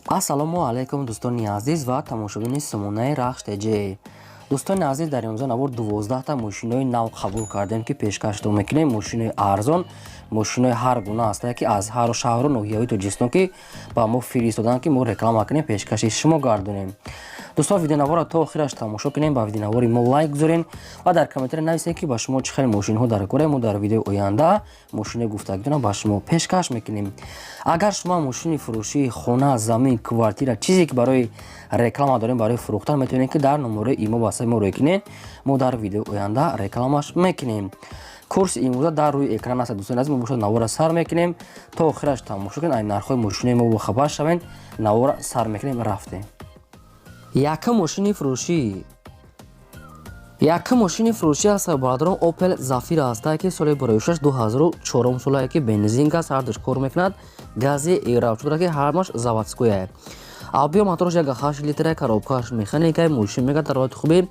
ассалому алайкум дӯстони азиз ва тамошобини сомонаи рахш теҷе. дӯстони азиз, дар имрӯза навор 12та мошинои нав қабул кардем ки пешкашдо мекунем. Мошинои арзон, мошинои ҳар гуна ҳастанд ки аз ҳар шаҳру ноҳияҳои Тоҷикистон ки ба мо фиристоданд ки мо реклама кунем, пешкаши шумо гардонем. дӯстон, видеонавора то охираш тамошо кунем, ба видеонавори мо лайк гузорен ва дар комментаре нависем ки ба шумо чӣ хел мошинҳо дар кора. Мо дар видеои оянда мошинаи гуфтагидона ба шумо пешкаш мекунем. агар шумо мошини фурӯшии хона, замин, квартира, чизе ки барои реклама дорем, барои фурӯхтан, метавонем ки дар номерои имо ба мо рекунем. Мо дар видеои оянда рекламаш мекунем. курси имрӯза дар рӯи экран аст. дӯстони азиз, мо бошад навора сар мекунем то охираш тамошо кунем. ай нархҳои мошинаи мо бохабар шавем. навора сар мекунем, рафтем. Якум мошини фурӯшӣ аст бародарон Opel Zafira аст ки соли бароишаш 2004 солае ки бензин газ ҳардуш кор мекунад. гази эравчудра ки ҳамаш заводское. авбиё моторош 1.8 литра, коробкаш механикаи мошин мега дар ҳолати хуби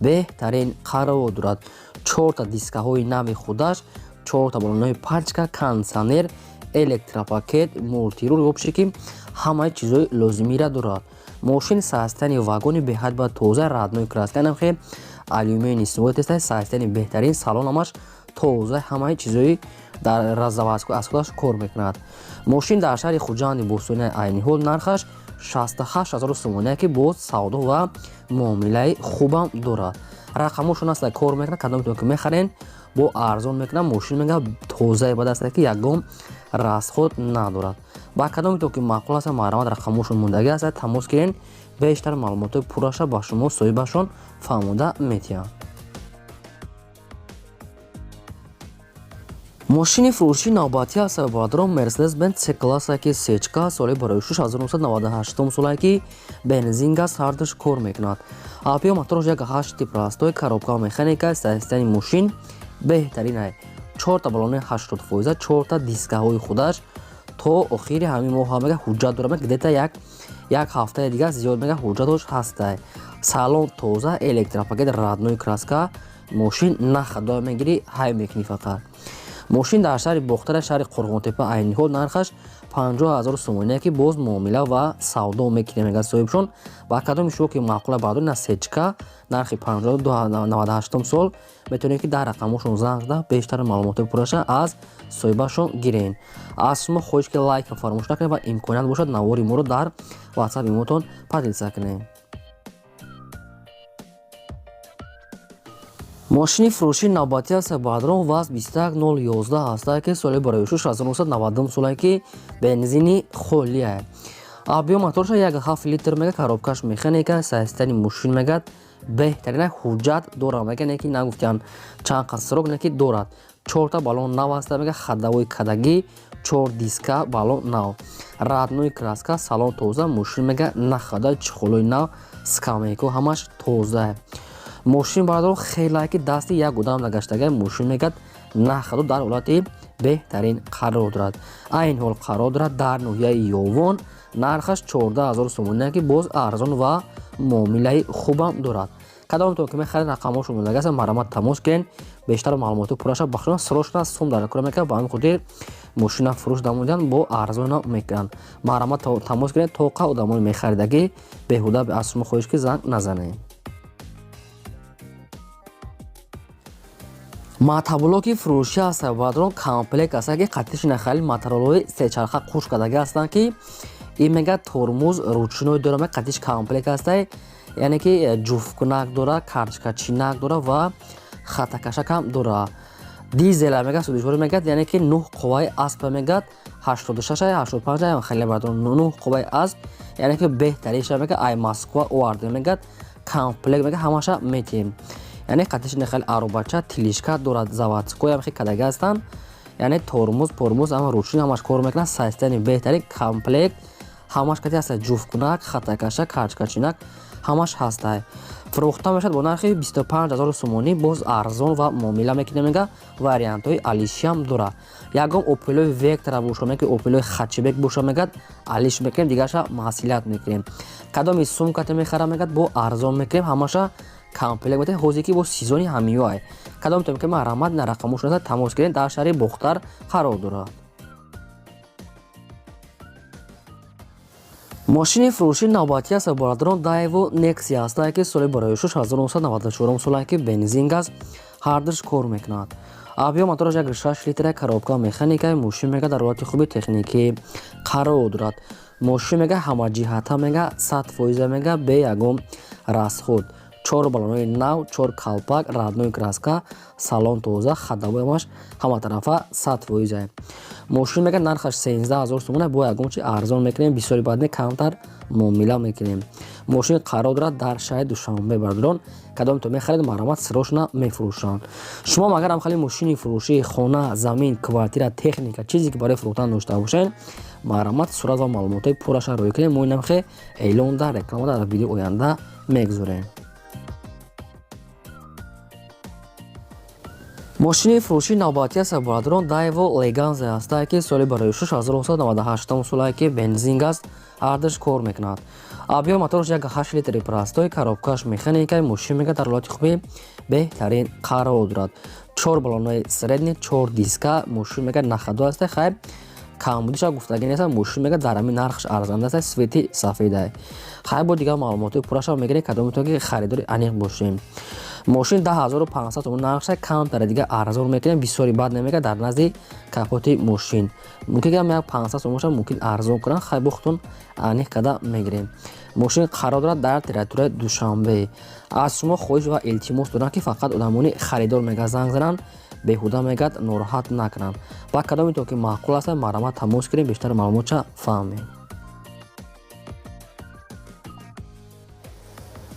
беҳтарин қарор дорад. 4 дискаҳои нави худаш, 4 балонои пачка, кондиционер, электропакет, мултирул вобше ки ҳамаи чизои лозимира дорад. мошин састани вагони беҳад ба тоза, раднои краска намхе алюмини свойт састани беҳтарин, салонамаш тоза, ҳамаи чизои дар заводско аз худаш кор мекунад. мошин дар шаҳри хуҷанди бостонии айни ҳол нархаш 68 000 сомония ки боз савдо ва муомилаи хубам дорад. рақамошон аста кор мекунад. кадомитон ки мехарен бо арзон мекунад. мошин мега тоза бад аст ки ягон расход надорад. ба кадомитон ки маъқул аст маърамат рақамошон мондаги аст, тамос гирен. бештар маълумотои пурраша ба шумо соҳибашон фаҳмода метиҳанд. мошини фурӯшии навбатӣ аст бародарон Mercedes-Benz C-класс ки сечка соли бароишаш 1998 солае ки бензин газ ҳардуш кор мекунад. авбиё моторош 1.8 типра аст. коробка механика, системаи мошин беҳтарин. 4 балони 80%, 4 дискаҳои худаш то охири ҳамин моҳ мега ҳуҷҷат дорад. гдета як ҳафтаи дигар зиёд мега ҳуҷҷатош ҳаст. салон тоза, электропакет, раднои краска, мошин нахадо мегири ҳай мекунӣ фақат. мошин дар шаҳри бохтара, шаҳри Қурғонтепа айни ҳол нархаш 50 000 сомония ки боз муомила ва савдо мекунем мега соҳибшон. ба кадоми шумо ки маъқула бардори на сечка нархи 98 сол метавонем ки дар рақамошон занг зада бештар маълумотои пурраша аз соҳибашон гирен. аз шумо хоҳиш ки лайкро фаромӯш накунед ва имконият бошад навори моро дар WhatsApp имотон подписа кунед. мошини фурӯшии навбатӣ аст бародарон ВАЗ 21011 аст ки соли бароишаш 1990 солае ки бензини холия. авбиё мотороша 1.7 литр мега, коробкаш механика, системаи мошин мега беҳтарин ҳуҷҷат дорад мега, не ки нагуфтиян чанд қад срок, не ки дорад. 4 балон нав аст мега, хадавои кадагӣ, 4 диска балон нав, раднои краска, салон тоза, мошин мега нахада, чихолои нав, скамейко ҳамаш тоза. мошин бародарон хелае ки дасти як одам нагаштаги мошин мегад нахадо дар ҳолати беҳтарин қарор дорад. айни ҳол қарор дорад дар ноҳияи ёвон. нархаш 14 000 сомония ки боз арзон ва муомилаи хубам дорад. кадомитон ки мехаред рақамошон мондаги аст, маърамат тамос гирен. бештар маълумоти пурраша бахшона срочно сум дар кор мекунад. ба ҳамин хотир мошина фурӯш намуданд бо арзона мекунанд. маърамат тамос гирен то қа одамои мехаридаги беҳуда аз шумо хоҳиш ки занг назанед. матаблоки фурӯшӣ аст бародарон комплект аст ки қатиши нахали материалҳои сечарха қуш кадаги ҳастанд ки ин мега тормоз ручной дора, мега қатиш комплект аст, яъне ки ҷуфткунак дора, карточкачинак дора ва хаттакашакам дора. дизела мега судишвори мегад, яъне ки 9 қувваи аспа мегад, 86 85 хеле бародарон 9 қувваи асп, яъне ки беҳтариша мега ай Москва оварда мегад комплект мега ҳамаша метиҳем. яъне қатиши нахали аробача, тилишка дорад, заводское ҳам хи кадаги ҳастанд, яъне тормоз, пормоз, ама ручни ҳамаш кор мекунад. системаи беҳтарин комплект ҳамаш кати ҳаст. ҷуфткунак, хаттакаша, карточкачинак ҳамаш ҳаст. фурӯхта мешавад бо нархи 25 000 сомонӣ, боз арзон ва муомила мекунем мега. вариантҳои алишиам дора. ягон Opel Vectra боша мега, Opel хачбек боша мегад алиш мекунем, дигараша маҳсилият мекунем. кадоми сумкате мехара мегад бо арзон мекунем, ҳамаша комплект метавонед ҳозир ки бо сезони ҳамиёй. кадомитон ки маърамат на рақамошон тамос гирен. дар шаҳри бохтар қарор дорад. ماشین فروشی نوبتی است برادران دایو نکسیا است که سال برای 1994 سال که بنزین گاز هاردش کار میکند. آبیا موتورش یک 6 لیتر کاروبکا مکانیکای ماشین میگه در حالت خوبی تکنیکی قرار دارد. ماشین میگه همه جهت میگه 100% میگه به یگم расход 4 балонои нав 4 калпак раднои краска салон тоза хадавоямаш ҳама тарафа 100%. мошин мега нархаш 13000 сомон бо ягончи арзон мекунем бисёри баъд камтар муомила мекунем. мошин қарор дорад дар шаҳри душанбе бардорон кадом то мехаред маромат срочно мефурӯшанд. шумо агар ҳам хали мошини фурӯшии хона замин квартира техника чизе ки барои фурӯхтан дошта бошед маромат сурат ва маълумотои пурраша рӯй кунем. мо инамхе эълон дар реклама дар видеои оянда мегузорем. мошини фурӯшии навбатӣ аст бародарон дайво леганзе аст ки соли барои 1998 солае ки бензин газ ардаш кор мекунад. объёми мотораш як 8 литри простой коробкаш механикаи мошин мега дар ҳолати хуби беҳтарин қарор дорад. 4 балонои средни 4 диска мошин мега нахадо аст. хай камбудиша гуфтагӣ нест. мошин мега дар ҳамин нархш арзанда аст. свети сафеда. хай бо дигар маълумоти пурраша мегирем кадом метавонем ки харидори аниқ бошем. мошин 10500 сомон нархша камтар дига арзон мекунем бисёри бад намега дар назди капоти мошин мумкин гам як 500 сомонша мумкин арзон кунан. хай бохтун аниқ када мегирем. мошин қарор дорад дар территорияи душанбе. аз шумо хоҳиш ва илтимос дорам ки фақат одамони харидор мега занг зананд беҳуда мегад нороҳат накунанд. ба кадоми то ки маъқул аст маромат тамос гирем бештар маълумотша фаҳмем.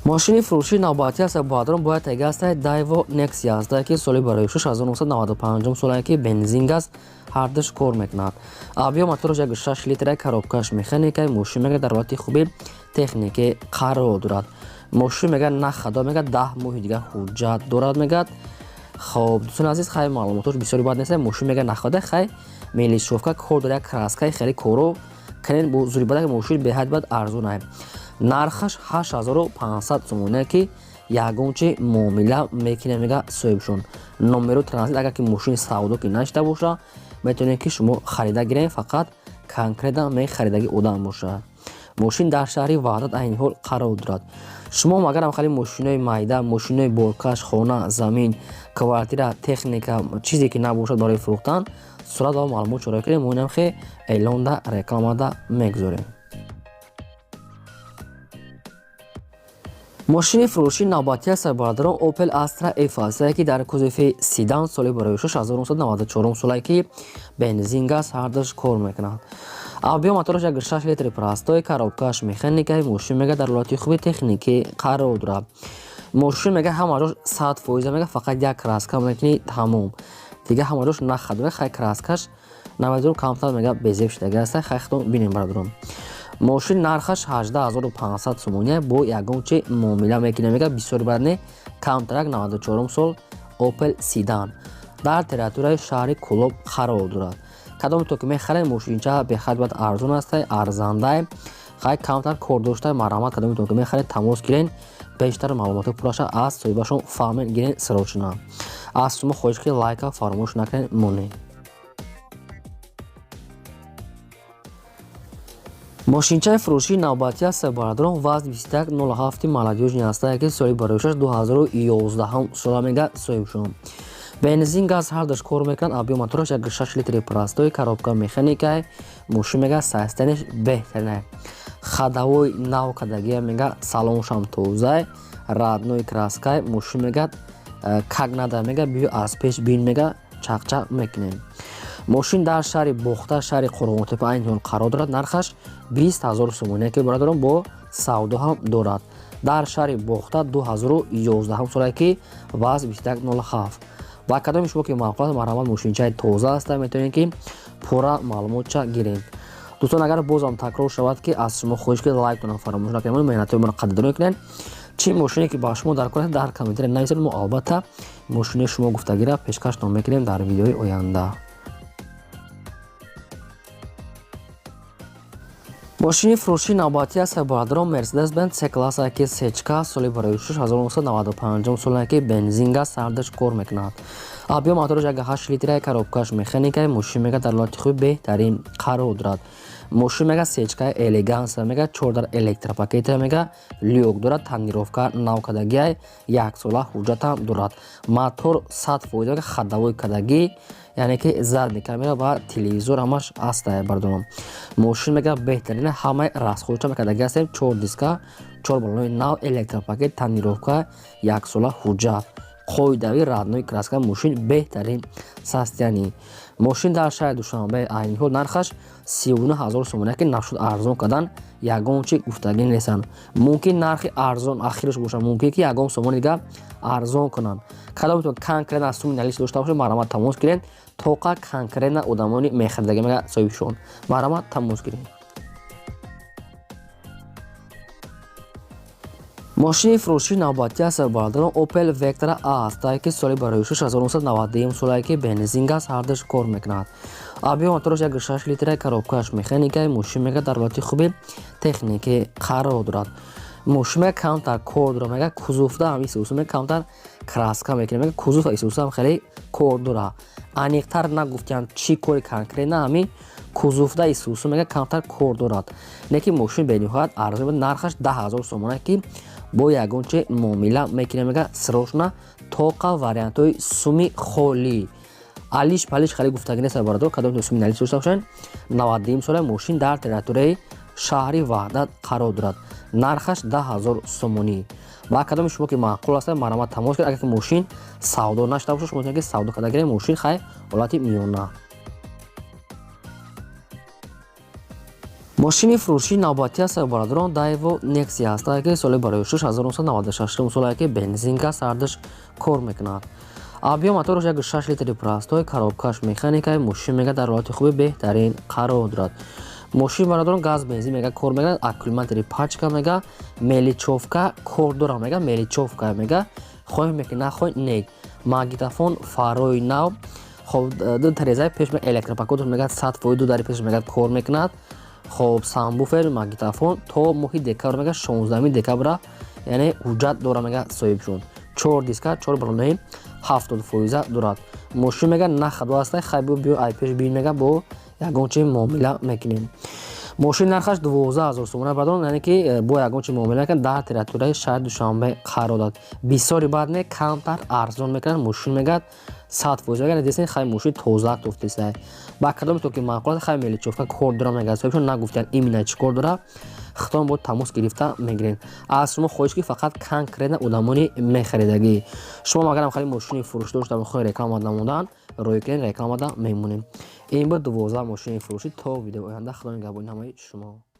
мошини фурӯшии навбатӣ аст бародарон бояд тега аст дайво нексия аст ки соли барои 1995 солае ки бензин газ ҳардаш кор мекунад. объёми мотораш як 6 литр коробкаш механикаи мошин мега дар ҳолати хуби технике қарор дорад. мошин мега нахадо мега 10 моҳи дига ҳуҷҷат дорад мегад. хоб дӯстон азиз хай маълумотош бисёри бад нест. мошин мега нахада хай мелишовка кор дорад краскаи хеле коро канен бо зури бада мошин беҳад бад арзонае. нархаш 8500 сомоне ки ягончи муомила мекунем мега соҳибшон. номеру транзит агар ки мошини савдо ки нашида боша метавонед ки шумо харида гирем. фақат конкретан мехаридаги одам бошад. мошин дар шаҳри ваҳдат айни ҳол қарор дорад. шумо агар ҳам хали мошинои майда мошинои боркаш хона замин квартира техника чизе ки набошад барои фурӯхтан сурат ва маълумот чорой кунем. мо инам хе эълонда рекламада мегузорем. мошини фурӯшии навбатӣ аст бародарон Opel Astra F аст ки дар кузофи седан соли барои 1994 солае ки бензин газ ҳардаш кор мекунад. объёми мотораш як 6 литри простой коробкаш механикаи мошин мега дар ҳолати хуби техникӣ қарор дорад. мошин мега ҳамаҷош 100% мега фақат як краска мекунӣ тамом дига ҳамаҷош нахадо хай краскаш намедон камтар мега безеб шудагӣ аст. хай хатон бинем бародарон. мошин нархаш 18500 сомоне бо ягончи муомила мекунем мега бисёри бад не камтар 94 сол Opel Sedan дар территорияи шаҳри Кӯлоб қарор дорад. кадоми то ки мехаред мошинча бехад бад арзон аст арзанда хай камтар кор дошта маромат кадоми то ки мехаред тамос гирен бештар маълумоти пурраша аз соҳибашон фаҳмед гирен срочно. аз шумо хоҳиш ки лайка фаромӯш накунед монед. мошинчаи фурӯшии навбатӣ аст бародарон ваз 2107 молодёжни аст ки соли барои 2011 сола мега соҳибшон. бензин газ ҳардаш кор мекунад. объёми мотораш як 6 литри простой коробка механикаи мошин мега саистаниш беҳтарин. хадавои нав кадагия мега салоншам тоза раднои краскаи мошин мега кагнада мега биё аз пеш бин мега чақчақ мекунем. мошин дар шаҳри бохта шаҳри қурғонтепа айни ҳол қарор дорад. нархаш 20000 сомоне ки бародарон бо савдо ҳам дорад. дар шаҳри бохта 2011 солае ки ваз 2107. ба кадоми шумо ки маъқул аст маромат мошинчаи тоза аст метавонед ки пурра маълумотча гирем. дӯстон агар бозам такрор шавад ки аз шумо хоҳиш ки лайктона фаромӯш накунед меҳнатои моро қадrdon мекунед. чӣ мошине ки ба шумо дар кор аст дар комментари нависед. мо албатта мошини шумо гуфтагира пешкаштон мекунем дар видеои оянда. мошини фурӯшии навбатӣ аст бародарон Mercedes-Benz C-класс ки сечка соли барои 1995 солае ки бензин газ ҳардаш кор мекунад. объем мотораш 8 литраи коробкааш механикаи мошин мега дар ҳолати хуби беҳтарин қарор дорад. мошин мега сечкаи элеганса мега 4 электропакета мега люк дорад. танировка навкадагиай 1 сола ҳуҷҷатам дорад. мотор 100% мега хадавои кадагӣ, яъне ки зард камера ва телевизор ҳамаш астае бардорам. мошин мега беҳтарина ҳамаи расходиша мекадагӣ астем. 4 диска 4 балони нав электропакет танировка 1 сола ҳуҷҷат. қоидави раднои краска мошин беҳтарин состоянӣ. мошин дар шаҳри душанбе айни ҳол нархаш 39 000 сомона ки нашуд арзон кардан ягон чи гуфтагӣ нестанд. мумкин нархи арзон ахираш бошад, мумкин ки ягон сомони дига арзон кунанд. кадомитон конкретна сумми налист дошта бошед марҳамат тамос гиред. тоқа конкретна одамони мехаридагӣ мега соҳибшон марҳамат тамос гиред. мошини фурӯшии навбатӣ аз бардорон Opel Vectra астае ки соли барои 1990 солае ки бензин газ ҳардаш кор мекунад. объем мотораш 1.6 литраи коробкааш механикаи мошин мега дар ҳолати хуби техникӣ қарор дорад. мошин мега камтар кор дорад, мега кузуфда ҳам исӯсу мега камтар краска мекунад, мега кузуф исӯсу ҳам хеле кор дорад. аниқтар нагуфтиянд чӣ кори конкретна ҳами кузуфда исӯсу мега камтар кор дорад. неки мошин бениҳоят арзон, нархаш 10 000 сомона ки бо ягонче муомила мекунем мега срочна тоқа вариантҳои суми холӣ алиш палиш хеле гуфтагӣ нест бародор. кадом суми налиш дошта бошед. 90 сола мошин дар территорияи шаҳри ваҳдат қарор дорад. нархаш 10 000 сомонӣ. ва кадоми шумо ки маъқул аст марҳамат тамос гиред. агар ки мошин савдо нашуда бошад шумо ки савдо кардагире мошин хай ҳолати миёна. мошини фурӯшии навбатӣ аст бародарон Daewoo Nexia астае ки соли барои 1996 солае ки бензин газ ҳардаш кор мекунад. объем мотораш 1.6 литри простой коробкааш механикаи мошин мега дар ҳолати хуби беҳтарин қарор дорад. мошин бародарон газ бензин мега кор мекунад. аккумулятори пачка мега меличовка кор дорад, мега меличовка мега хоҳем меки нахоҳ нег магнитофон фарои нав хоб ду тарезаи пеш мега электропакет мега 100% ду дари пеш мега кор мекунад. хоб самбуфер магнитофон то моҳи декабр мега 16 декабра яъне ҳуҷҷат дора мега соҳибшон. 4 диска 4 балонаи 70% дорад. мошин мега нахадо аста хай биё ай пеш бин мега бо ягонче муомила мекунем. мошин нархаш 12 000 сомона бардорон, яъне ки бо ягонче муомила мекунад дар территорияи шаҳри душанбе қарор дорад. бисёри баъд не камтар арзон мекунад. мошин мега 100% яъне десен хай мошин тоза тофтисай. ба кадомитон ки маъқул аст хай меличовка кор дора мега соҳибшон нагуфтиян имина чӣ кор дора хитом бо тамос гирифта мегирем. аз шумо хоҳиш ки фақат конкретна одамони мехаридагӣ. шумо агарам хали мошини фурӯшӣ дошта мехоҳед реклама намудан рой кунед, рекламада мемонем. ин бо 12 мошини фурӯшӣ. то видеои оянда худо нигаҳбони ҳамаи шумо.